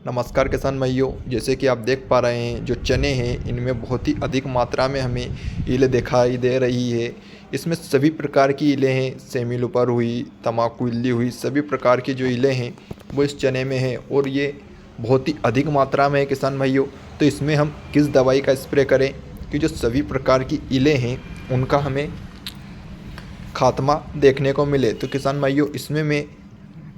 नमस्कार किसान भाइयों, जैसे कि आप देख पा रहे हैं जो चने हैं इनमें बहुत ही अधिक मात्रा में हमें इलें दिखाई दे रही है। इसमें सभी प्रकार की इलें हैं, सेमी लूपर हुई, तम्बाकू इल्ली हुई, सभी प्रकार की जो इलें हैं वो इस चने में है और ये बहुत ही अधिक मात्रा में है किसान भाइयों। तो इसमें हम किस दवाई का स्प्रे करें कि जो सभी प्रकार की इलें हैं उनका हमें खात्मा देखने को मिले। तो किसान भाइयों इसमें मैं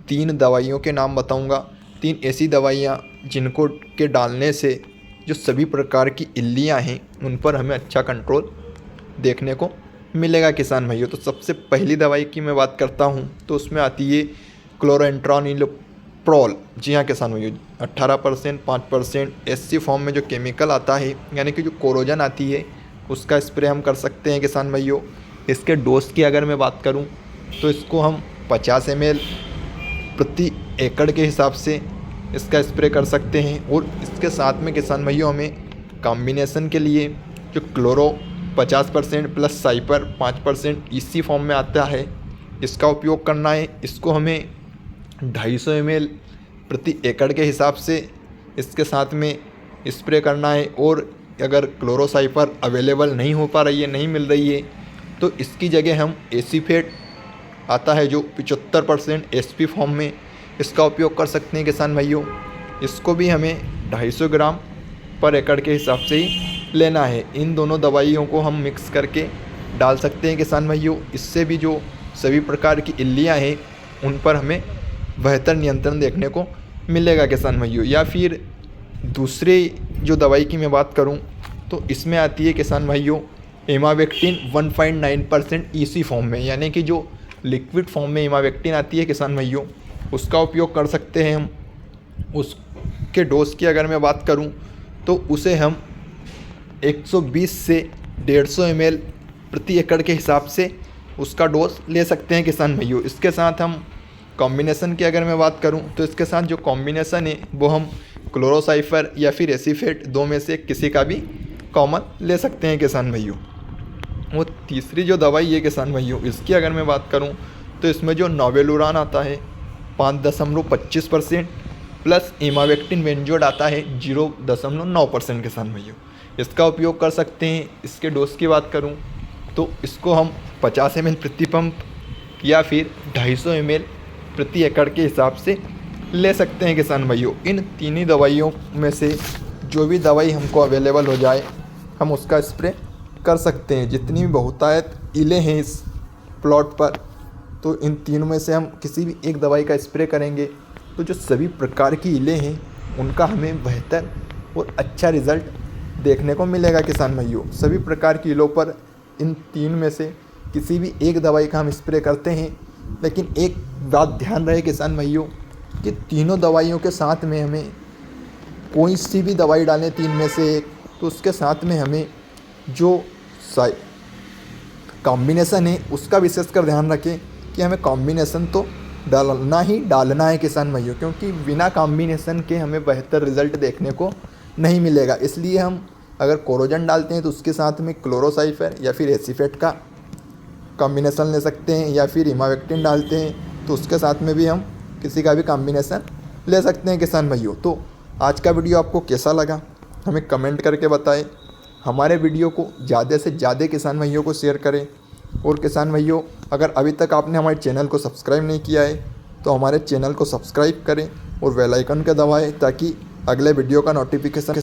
3 दवाइयों के नाम बताऊंगा। 3 ऐसी दवाइयाँ जिनको के डालने से जो सभी प्रकार की इल्लियाँ हैं उन पर हमें अच्छा कंट्रोल देखने को मिलेगा किसान भाइयों। तो सबसे पहली दवाई की मैं बात करता हूँ तो उसमें आती है क्लोरेंट्रानिलोप्रोल। जी हाँ किसान भाइयों, 18% 5% एससी फॉर्म में जो केमिकल आता है यानी कि जो कोरोजन आती है उसका स्प्रे हम कर सकते हैं किसान भाइयों। इसके डोज की अगर मैं बात करूं तो इसको हम 50 ml प्रति एकड़ के हिसाब से इसका स्प्रे कर सकते हैं। और इसके साथ में किसान भाइयों हमें कॉम्बिनेशन के लिए जो क्लोरो 50% प्लस साइपर 5% इसी फॉर्म में आता है इसका उपयोग करना है। इसको हमें 250 ml प्रति एकड़ के हिसाब से इसके साथ में स्प्रे करना है। और अगर क्लोरोसाइपर अवेलेबल नहीं हो पा रही है, नहीं मिल रही है, तो इसकी जगह हम एसीफेट आता है जो 75% एसपी फॉर्म में, इसका उपयोग कर सकते हैं किसान भाइयों। इसको भी हमें 250 ग्राम पर एकड़ के हिसाब से ही लेना है। इन दोनों दवाइयों को हम मिक्स करके डाल सकते हैं किसान भाइयों। इससे भी जो सभी प्रकार की इल्लियाँ हैं उन पर हमें बेहतर नियंत्रण देखने को मिलेगा किसान भाइयों। या फिर दूसरी जो दवाई की मैं बात करूं तो इसमें आती है किसान भाइयों इमावेक्टिन 1.9% ईसी फॉर्म में, यानी कि जो लिक्विड फॉर्म में इमावेक्टिन आती है किसान भाइयों उसका उपयोग कर सकते हैं हम। उसके डोज की अगर मैं बात करूं तो उसे हम 120 से 150 ml प्रति एकड़ के हिसाब से उसका डोज ले सकते हैं किसान भाइयों। इसके साथ हम कॉम्बिनेशन की अगर मैं बात करूं तो इसके साथ जो कॉम्बिनेशन है वो हम क्लोरोसाइफर या फिर एसीफेट, दो में से किसी का भी कॉमन ले सकते हैं किसान भाइयों। वो तीसरी जो दवाई है किसान भाइयों इसकी अगर मैं बात करूं तो इसमें जो नोवेलुरान आता है 5.25% प्लस इमावेक्टिन बेंजोड आता है 0.9% किसान भाइयों, इसका उपयोग कर सकते हैं। इसके डोज की बात करूं तो इसको हम 50 ml प्रति पंप या फिर 250 ml प्रति एकड़ के हिसाब से ले सकते हैं किसान भाइयों। इन तीनों दवाइयों में से जो भी दवाई हमको अवेलेबल हो जाए हम उसका स्प्रे कर सकते हैं। जितनी भी बहुतायत इलें हैं इस प्लॉट पर तो इन तीनों में से हम किसी भी एक दवाई का स्प्रे करेंगे तो जो सभी प्रकार की इलें हैं उनका हमें बेहतर और अच्छा रिज़ल्ट देखने को मिलेगा किसान भाइयों। सभी प्रकार की इलों पर इन तीन में से किसी भी एक दवाई का हम स्प्रे करते हैं, लेकिन एक बात ध्यान रहे किसान भाइयों कि तीनों दवाइयों के साथ में हमें कोई सी भी दवाई डालें तीन में से एक, तो उसके साथ में हमें जो कॉम्बिनेशन है उसका विशेषकर ध्यान रखें कि हमें कॉम्बिनेशन तो डालना है किसान भाइयों, क्योंकि बिना कॉम्बिनेशन के हमें बेहतर रिज़ल्ट देखने को नहीं मिलेगा। इसलिए हम अगर कोरोजन डालते हैं तो उसके साथ में क्लोरोसाइफर या फिर एसीफेट का कॉम्बिनेशन ले सकते हैं, या फिर इमावेक्टिन डालते हैं तो उसके साथ में भी हम किसी का भी कॉम्बिनेशन ले सकते हैं किसान भाइयों। तो आज का वीडियो आपको कैसा लगा हमें कमेंट करके बताएं। हमारे वीडियो को ज़्यादा से ज़्यादा किसान भाइयों को शेयर करें। और किसान भाइयों अगर अभी तक आपने हमारे चैनल को सब्सक्राइब नहीं किया है तो हमारे चैनल को सब्सक्राइब करें और बेल आइकन को दबाएं ताकि अगले वीडियो का नोटिफिकेशन